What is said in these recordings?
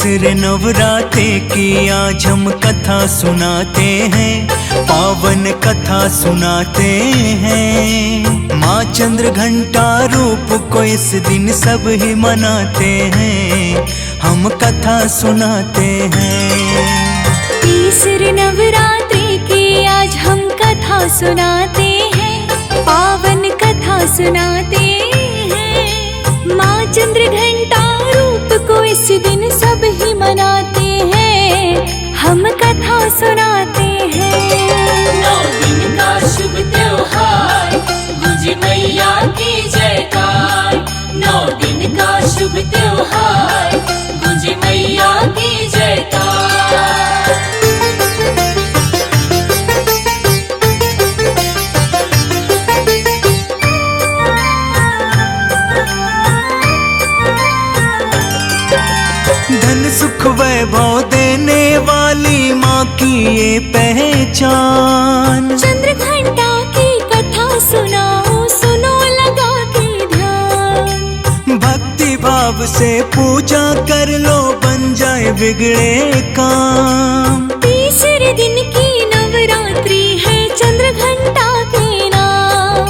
तीसरे नवरात्रे की आज हम कथा सुनाते हैं, पावन कथा सुनाते हैं। माँ चंद्र घंटा रूप को इस दिन सब ही मनाते हैं, हम कथा सुनाते हैं। तीसरे नवरात्रि की आज हम कथा सुनाते हैं, पावन कथा सुनाते हैं। माँ चंद्र घंटा रूप को इस दिन सब ही मनाते हैं, हम कथा सुनाते हैं। 9 दिन का शुभ त्योहार, गुंजे मैया की जयकार। 9 दिन का शुभ त्योहार, गुंजे मैया की जयकार। धन सुख वैभव देने वाली माँ की ये पहचान। चंद्र घंटा की कथा सुनाओ, सुनो लगा के ध्यान। भक्ति भाव से पूजा कर लो, बन जाए बिगड़े काम। तीसरे दिन की नवरात्रि है, चंद्र घंटा के नाम।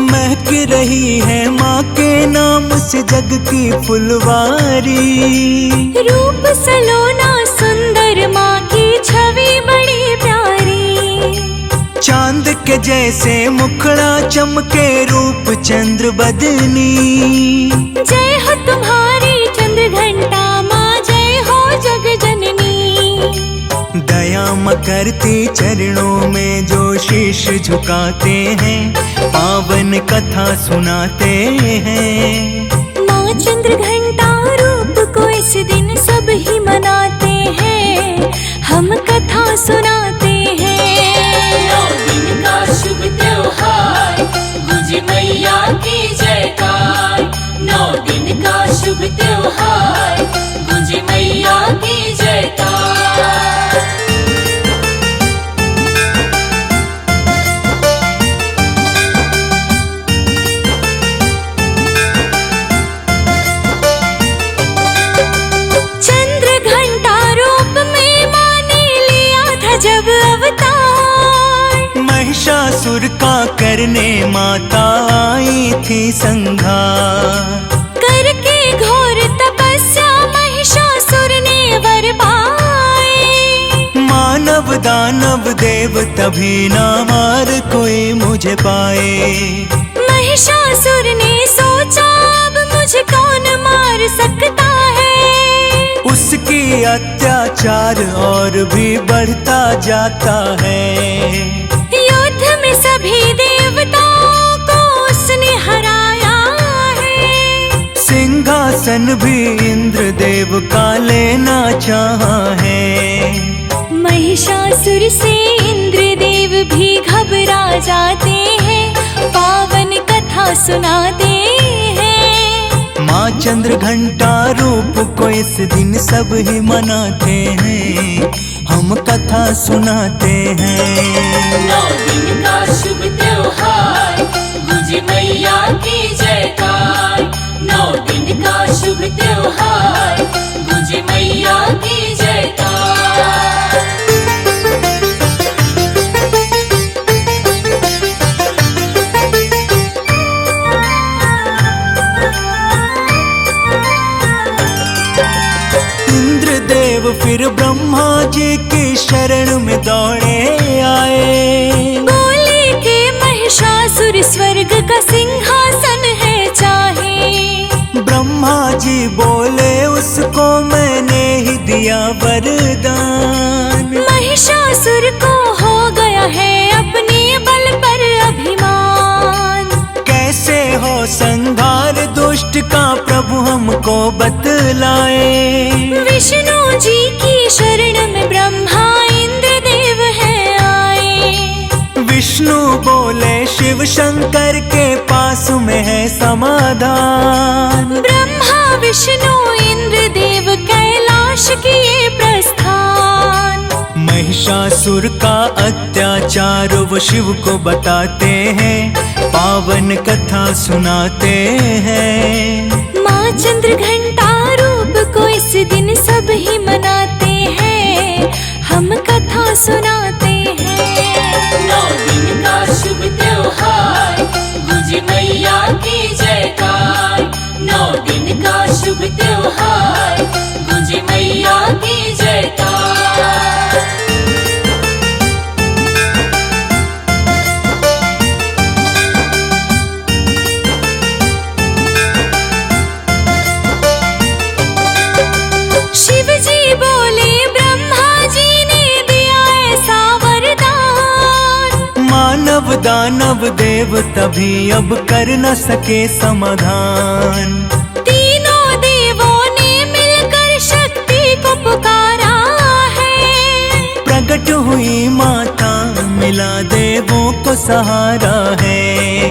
महक रही है माँ के नाम से जग की फुलवारी। रूप सलोना सुंदर, माँ की छवि बड़ी प्यारी। चांद के जैसे मुखड़ा चमके, रूप चंद्र बदनी। जय हो तुम्हारी चंद्र घंटा माँ, जय हो जग जननी। दया करती चरणों में जो शीश झुकाते हैं, पावन कथा सुनाते हैं। माँ चंद्र घंटा रूप को इस दिन सब ही मनाते हैं, हम कथा सुनाते हैं। 9 दिन का शुभ त्योहार, गुंजे मैया की जयकार। 9 दिन का शुभ त्योहार, गुंजे मैया की जयकार। चंद्र घंटा रूप में माँ ने लिया था जब अवतार। महिषासुर का करने माता आई थी संघार। करके घोर तपस्या महिषासुर ने वर पाए। मानव दानव देव तभी ना मार कोई मुझे पाए। महिषासुर ने सोचा अब मुझे कौन मार सकता है। उसकी अत्याचार और भी बढ़ता जाता है। युद्ध में सभी देवताओं को उसने हराया है। सिंहासन भी इंद्र देव का लेना चाहा है। महिषासुर से इंद्र देव भी घबरा जाते हैं, पावन कथा सुनाते हैं। माँ चंद्र घंटा रूप को इस दिन सब ही मनाते हैं, हम कथा सुनाते हैं। 9 दिन का शुभ त्योहार, गुंजे मैया की जयकार। 9 दिन का शुभ त्योहार, गुंजे मैया की जयकार। फिर ब्रह्मा जी की शरण में दौड़े आए। बोले के महिषासुर स्वर्ग का सिंहासन है चाहे। ब्रह्मा जी बोले उसको मैंने ही दिया वरदान। महिषासुर को हो गया है अपने बल पर अभिमान। कैसे हो संहार दुष्ट का प्रभु हमको बतलाए। विष्णु जी की शरण में ब्रह्मा इंद्र देव है आए। विष्णु बोले शिव शंकर के पास में है समाधान। ब्रह्मा विष्णु इंद्र देव कैलाश किए प्रस्थान। महिषासुर का अत्याचार वो शिव को बताते हैं, पावन कथा सुनाते हैं। माँ चंद्र घंटा रूप को इस दिन सब ही दानव देव तभी अब कर न सके समाधान। तीनों देवों ने मिलकर शक्ति को पुकारा है। प्रकट हुई माता मिला देवों को सहारा है।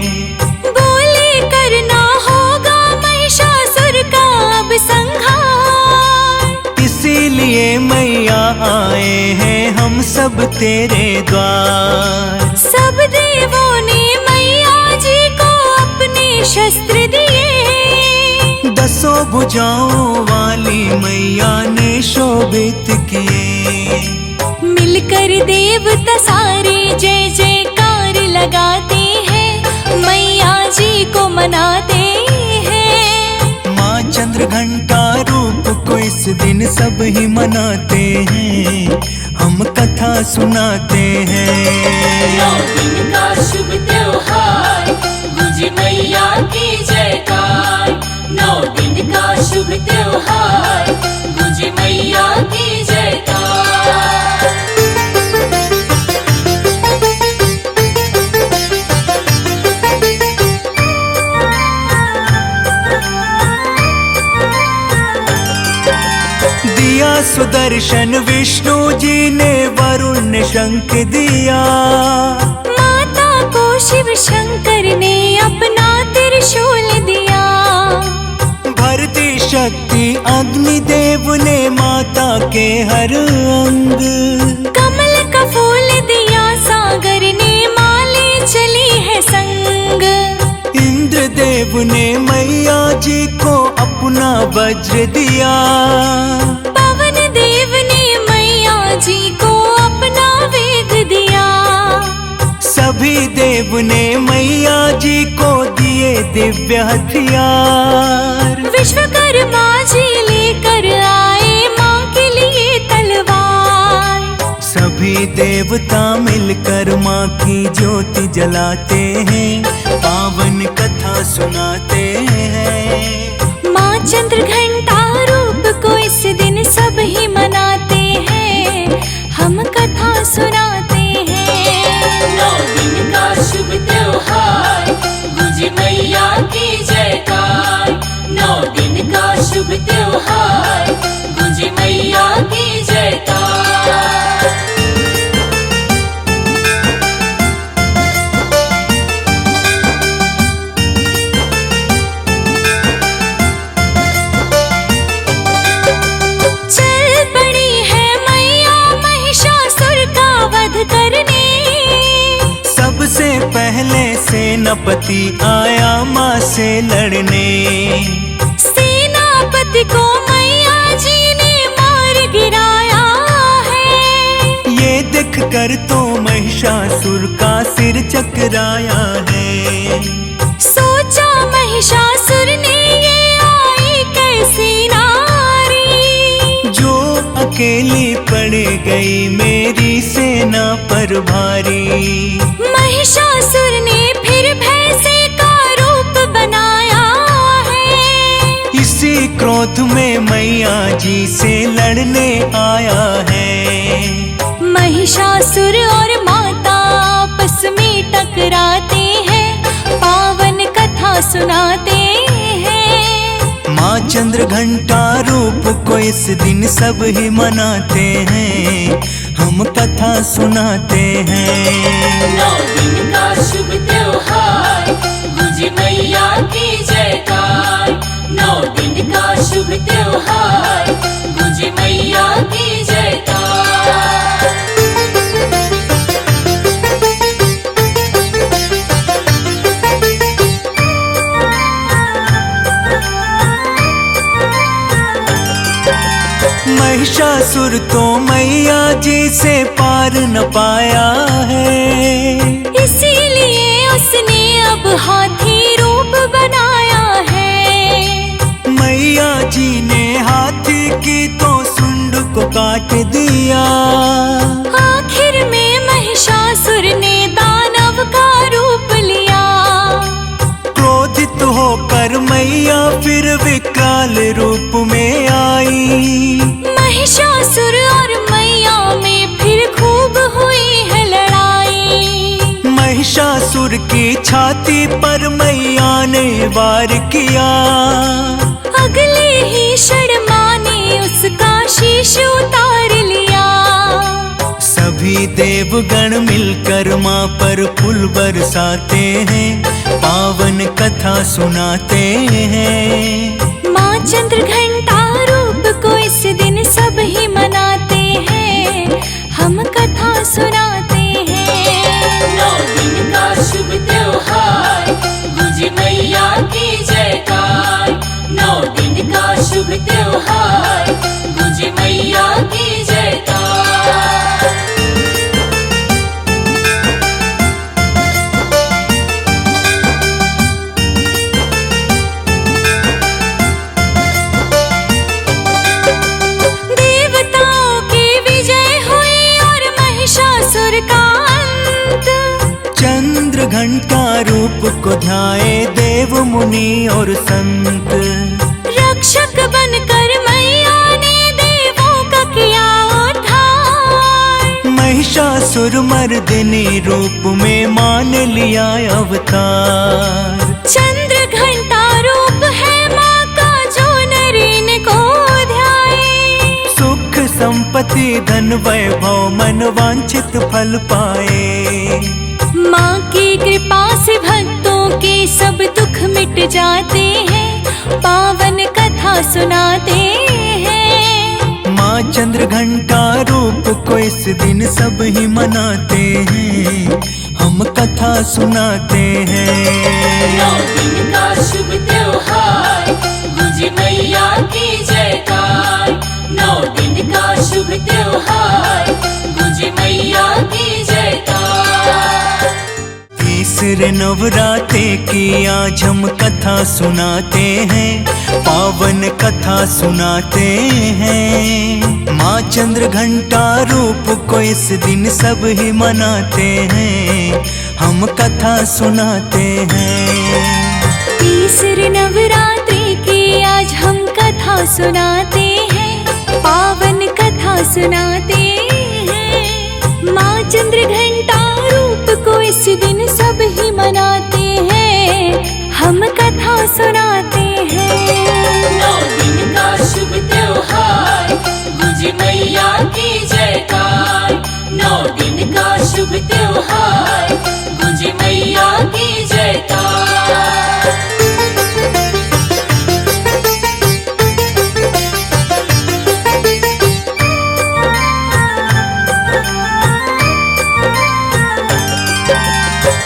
बोले करना होगा महिषासुर का अब संहार। इसीलिए मैया आए हैं हम सब तेरे द्वार। सब देवों ने मैया जी को अपने शस्त्र दिए। दसों भुजाओं वाली मैया ने शोभित किए। मिलकर देवता सारे जय जयकार लगाते हैं, मैया जी को मनाते हैं। माँ चंद्र घंटा रूप को इस दिन सब ही मनाते हैं, हम कथा सुनाते हैं। 9 दिन का शुभ त्योहार गुंजे मैया की जयकार। 9 दिन का शुभ त्योहार गुंजे मैया की जयकार। दिया सुदर्शन विष्णु जी ने, वरुण ने शंख दिया। माता को शिव शंकर ने अपना त्रिशूल दिया। भरती शक्ति अग्निदेव ने माता के हर अंग। कमल का फूल दिया सागर ने, माले चली है संग। इंद्र देव ने मैया जी को अपना वज्र दिया। पवन देव ने मैया जी को अपना वेग दिया। सभी देव ने मैया जी को दिए दिव्य हथियार। विश्वकर्मा जी लेकर आए माँ के लिए तलवार। सभी देवता मिलकर माँ की ज्योति जलाते हैं, पावन कथा सुनाते हैं। माँ चंद्र घंटा रूप को इस दिन सब ही मनाते हैं, हम कथा सुनाते हैं। 9 दिन का शुभ त्योहार गुंजे मैया की जयकार। 9 दिन का शुभ त्योहार गुंजे मैया की जयकार। चल पड़ी है मैया महिषासुर का वध करने। सबसे पहले सेनापति आया माँ से लड़ने। सेनापति को मैया जी ने मार गिराया है। ये देख कर तो महिषासुर का सिर चकराया है। सोचा महिषासुर ने ये आई कैसी नारी, जो अकेली पड़ गई मेरी सेना पर भारी। महिषासुर ने फिर भैंसे का रूप बनाया है। इसी क्रोध में मैया जी से लड़ने आया है। महिषासुर और माता आपस में टकराते हैं, पावन कथा सुनाते हैं। माँ चंद्र घंटा रूप को इस दिन सब ही मनाते हैं, हम कथा सुनाते हैं। 9 दिन का शुभ त्योहार गुंजे मैया की जयकार। 9 दिन का शुभ त्योहार गुंजे मैया की जयकार। महिषासुर तो मैया जी से पार न पाया है। इसीलिए उसने अब हाथी रूप बनाया है। मैया जी ने हाथी की तो सुंड को काट दिया। आखिर में महिषासुर ने दानव का रूप लिया। क्रोधित होकर मैया फिर विकराल रूप में आई। महिषासुर और मैया में फिर खूब हुई है लड़ाई। महिषासुर छाती पर मैया ने वार किया। अगले ही क्षण माँ ने उसका शीश उतार लिया। सभी देवगण मिलकर माँ पर फूल बरसाते हैं, पावन कथा सुनाते हैं। माँ चंद्रघंटा रूप को इस दिन सब ही मनाते हैं, हम कथा सुनाते हैं। 9 दिन का शुभ त्योहार, गुंजे मैया की जयकार। 9 दिन का शुभ त्योहार, गुंजे मैया की जयकार। देवताओं की विजय हुई और महिषासुर का अंत। चंद्र घंटा रूप को ध्याए देव मुनि और संत। रक्षक बनकर मैया ने देवों का किया उद्धार। महिषासुर मर्दिनी रूप में मान लिया अवतार। चंद्र घंटा रूप है माँ का जो नर इनको ध्याए। सुख संपत्ति धन वैभव मन वांछित फल पाए। माँ की कृपा से भक्तों के सब दुख मिट जाते हैं, पावन कथा सुनाते हैं। माँ चंद्र घंटा रूप को इस दिन सब ही मनाते हैं, हम कथा सुनाते हैं। 9 दिन का शुभ त्योहार, गुंजे मैया की जयकार। 9 दिन का शुभ त्योहार, गुंजे मैया की जयकार। तीसरे नवरात्रे की आज हम कथा सुनाते हैं, पावन कथा सुनाते हैं। माँ चंद्र घंटा रूप को इस दिन सब ही मनाते हैं, हम कथा सुनाते हैं। तीसरे नवरात्रि की आज हम कथा सुनाते हैं, पावन कथा सुनाते हैं। माँ चंद्र घंटा रूप को इस दिन सब ही मनाते हैं, हम कथा सुनाते हैं। 9 दिन का शुभ त्योहार, गुंजे मैया की जयकार। 9 दिन का शुभ त्योहार, गुंजे मैया की जयकार।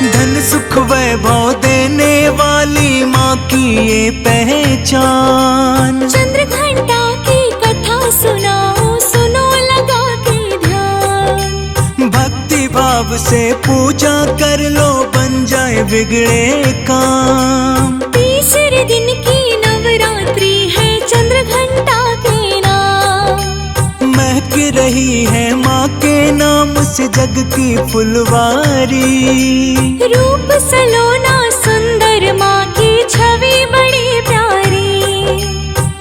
धन सुख वैभव देने वाली माँ की ये पहचान। चंद्र घंटा की कथा सुनाओ, सुनो लगा के ध्यान। भक्ति भाव से पूजा कर लो, बन जाए बिगड़े काम। तीसरे दिन की नवरात्रि है चंद्र घंटा के नाम। महक रही है माँ के नाम से जग की फुलवारी। रूप सलोना सुंदर माँ की छवि बड़ी प्यारी।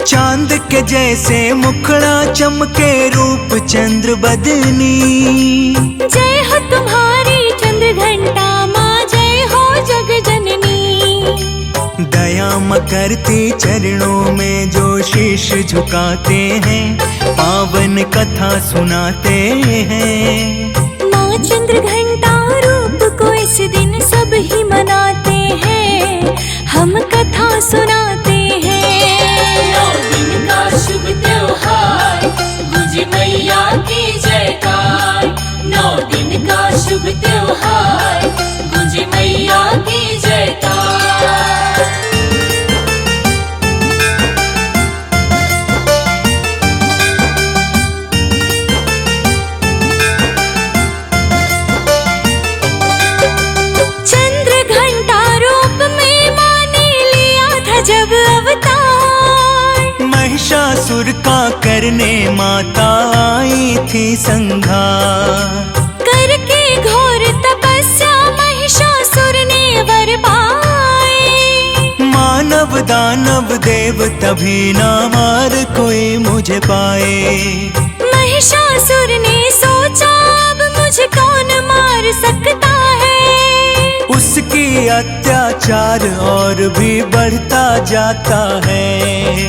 चांद के जैसे मुखड़ा चमके रूप चंद्र बदनी। जय हो तुम्हारी चंद्र घंटा माँ, जय हो जग जननी। दया करती चरणों में जो शीश झुकाते हैं, पावन कथा सुनाते हैं। माँ चंद्र घंटा रूप को इस दिन सब ही मनाते हैं, हम कथा सुनाते हैं। 9 दिन का शुभ त्योहार, गुंजे मैया की जयकार। 9 दिन का शुभ त्योहार, गुंजे मैया की जयकार। चंद्र घंटा रूप में माँ ने लिया था जब अवतार। महिषासुर का करने माता आई थी संघार। करके घोर तपस्या महिषासुर ने वर पाए। मानव दानव देव तभी ना मार कोई मुझे पाए। महिषासुर ने सोचा अब मुझे कौन मार सकता है। उस उसकी अत्याचार और भी बढ़ता जाता है।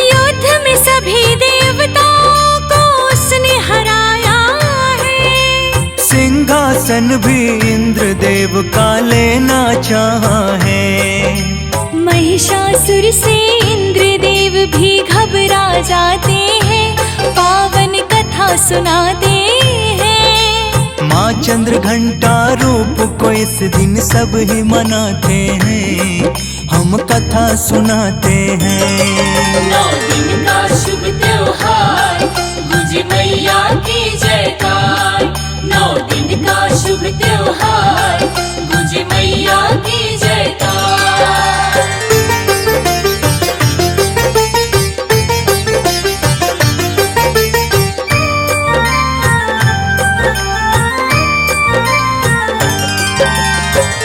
युद्ध में सभी देवताओं को उसने हराया है। सिंहासन भी इंद्रदेव का लेना चाहा है। महिषासुर से इंद्रदेव भी घबरा जाते हैं, पावन कथा सुनाते हैं। माँ चंद्र घंटा रूप को इस दिन सब ही मनाते हैं, हम कथा सुनाते हैं। 9 दिन का शुभ त्योहार, गुंजे मैया की जयकार। 9 दिन का शुभ त्योहार, गुंजे मैया की जयकार।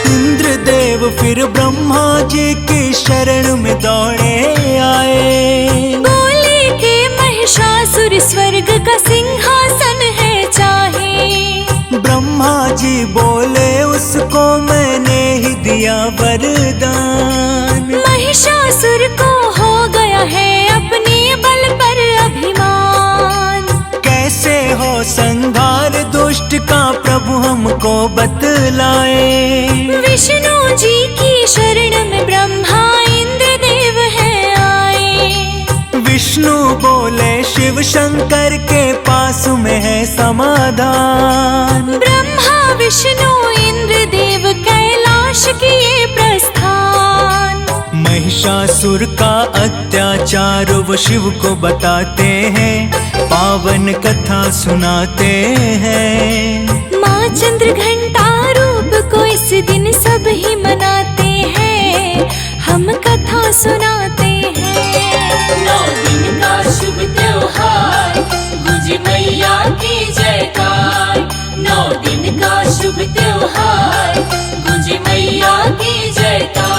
इंद्रदेव फिर ब्रह्मा जी की शरण में दौड़े आए। बोले के महिषासुर स्वर्ग का सिंहासन है चाहे। ब्रह्मा जी बोले उसको मैंने ही दिया वरदान। महिषासुर को हो गया है अपने बल पर अभिमान। कैसे हो संहार दुष्ट का प्रभु हमको बतलाए। विष्णु जी की शरण में ब्रह्मा इंद्रदेव है आए। विष्णु बोले शिव शंकर के पास में है समाधान। ब्रह्मा विष्णु इंद्रदेव कैलाश किए प्रस्थान। महिषासुर का अत्याचार वो शिव को बताते हैं, पावन कथा सुनाते हैं। माँ चंद्र घंटा रूप को इस दिन सब ही मनाते हैं, हम कथा सुनाते हैं। 9 दिन का शुभ त्योहार, गुंजे मैया की जयकार। 9 दिन का शुभ त्योहार, गुंजे मैया की जयकार।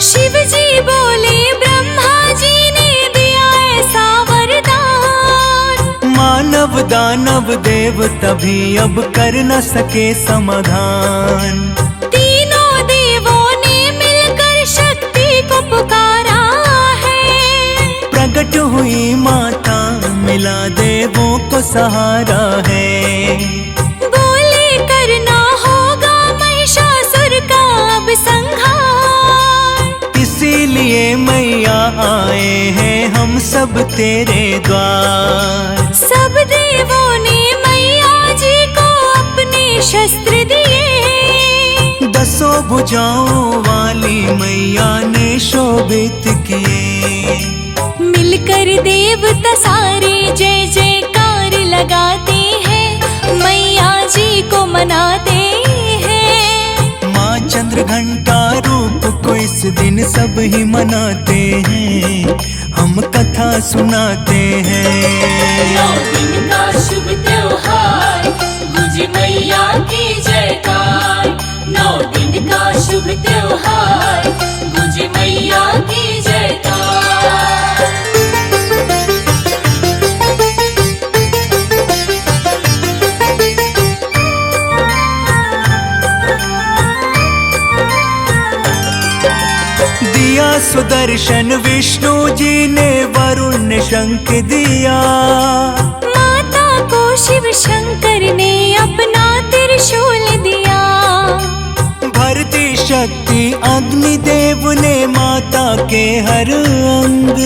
शिव जी बोले ब्रह्मा जी ने दिया ऐसा वरदान। मानव दानव देव तभी अब कर न सके समाधान। तीनों देवों ने मिलकर शक्ति को पुकारा है। प्रकट हुई माता मिला देवों को सहारा है। बोले करना होगा महिषासुर का अब संहार। इसीलिए मैया आए हैं हम सब तेरे द्वार। सब देवों ने मैया जी को अपने शस्त्र दिए। 10 भुजाओं वाली मैया ने शोभित किए। मिलकर देवता सारे जय जयकार लगाते हैं, मैया जी को मनाते हैं। माँ चंद्र घंटा रूप को इस दिन सब ही मनाते हैं, हम कथा सुनाते हैं। 9 दिन का शुभ त्योहार, गुंजे मैया की जयकार। 9 दिन का शुभ त्योहार, गुंजे मैया की जयकार। दिया सुदर्शन विष्णु जी ने, वरुण ने शंख दिया। माता को शिव शंकर ने अपना त्रिशूल दिया। भरती शक्ति अग्निदेव ने माता के हर अंग।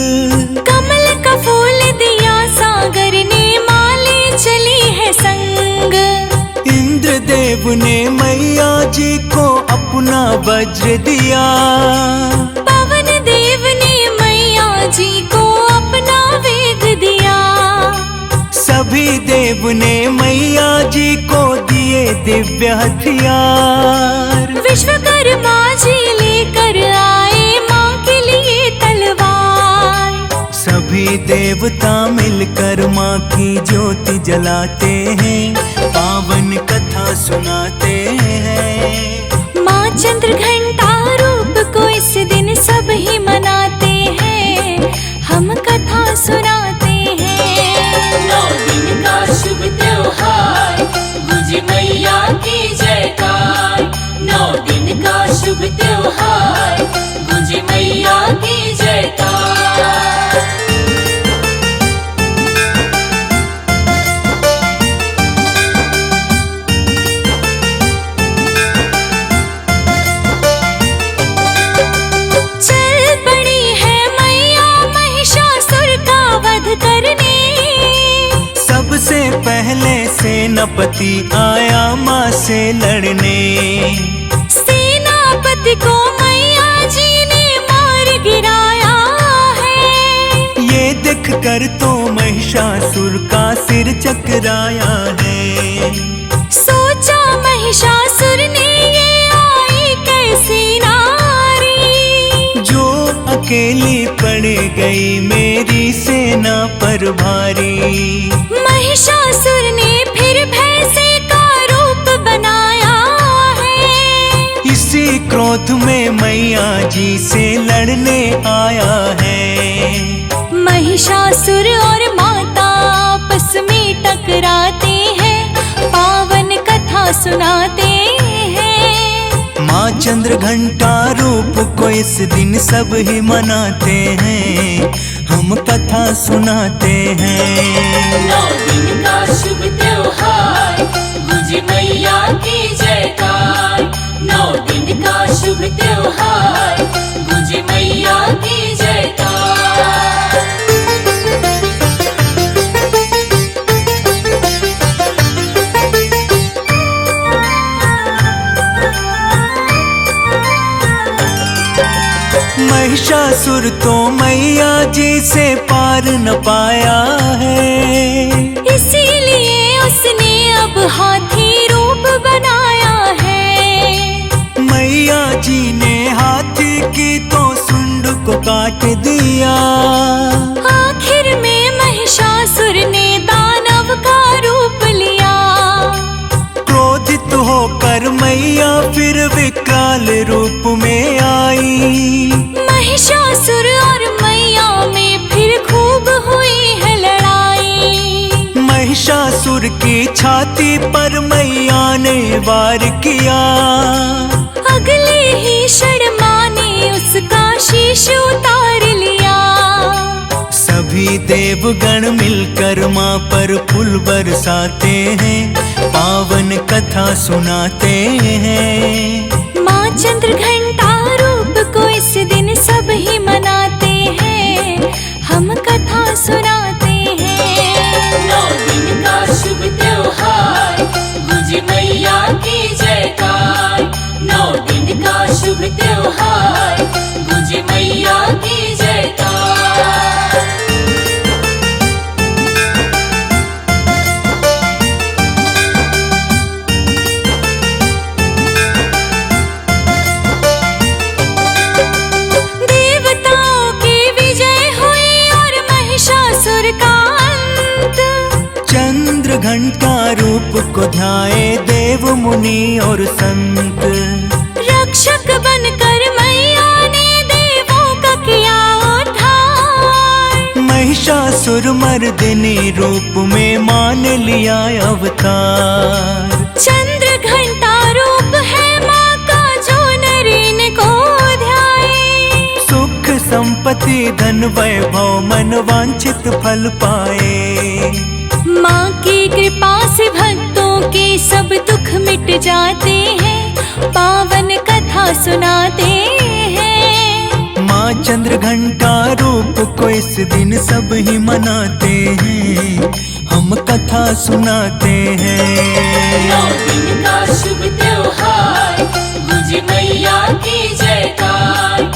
कमल का फूल दिया सागर ने, माले चली है संग। इंद्रदेव ने मैया जी को अपना वज्र दिया। पवन देव ने मैया जी को अपना वेग दिया। सभी देव ने मैया जी को दिए दिव्य हथियार। विश्वकर्मा जी लेकर आए माँ के लिए तलवार। सभी देवता मिलकर माँ की ज्योति जलाते हैं, पावन कथा सुनाते हैं। माँ चंद्र घंटा रूप को इस दिन सब सेनापति आया माँ से लड़ने। सेनापति को मैया जी ने मार गिराया है। ये देख कर तो महिषासुर का सिर चकराया है। सोचा महिषासुर ने ये आई कैसी नारी, जो अकेली पड़ गई मेरी सेना पर भारी। महिषासुर ने फिर भैंसे का रूप बनाया है। इसी क्रोध में मैया जी से लड़ने आया है। महिषासुर और माता आपस में टकराते हैं, पावन कथा सुनाते हैं। माँ चंद्र घंटा रूप को इस दिन सब ही मनाते हैं, हम कथा सुनाते हैं। 9 दिन का शुभ त्योहार, गुंजे मैया की जयकार। 9 दिन का शुभ त्योहार, गुंजे मैया की जयकार। महिषासुर तो मैया जी से पार न पाया है। इसीलिए उसने अब हाथी रूप बनाया है। मैया जी ने हाथी की तो सुंड को काट दिया। आखिर में महिषासुर ने दानव का रूप लिया। क्रोधित होकर मैया फिर विकराल रूप में आई। महिषासुर और मैया में फिर खूब हुई है लड़ाई। महिषासुर की छाती पर मैया ने वार किया। अगले ही क्षण माँ ने उसका शीश उतार लिया। सभी देवगण मिलकर माँ पर फूल बरसाते हैं, पावन कथा सुनाते हैं। माँ चंद्र घंटा रूप को इस दिन सब ही मनाते हैं, हम कथा सुनाते हैं। 9 दिन का शुभ त्योहार, गुंजे मैया की जयकार। 9 दिन का शुभ त्योहार, गुंजे मैया की जयकार। देवताओं की विजय हुई और महिषासुर का अंत। चंद्र घंटा रूप को ध्याए देव मुनि और संत। रक्षक बनकर मैया ने देवों का किया उद्धार। महिषासुर मर्दिनी रूप में मान लिया अवतार। चंद्र घंटा रूप है माँ का जो नरीन को ध्याए। सुख संपत्ति धन वैभव मन वांछित फल पाए। माँ की कृपा से भक्तों के सब दुख मिट जाते हैं, पावन कथा सुनाते हैं। माँ चंद्र घंटा रूप को इस दिन सब ही मनाते हैं, हम कथा सुनाते हैं। 9 दिन का शुभ त्योहार, गुंजे मैया की जयकार।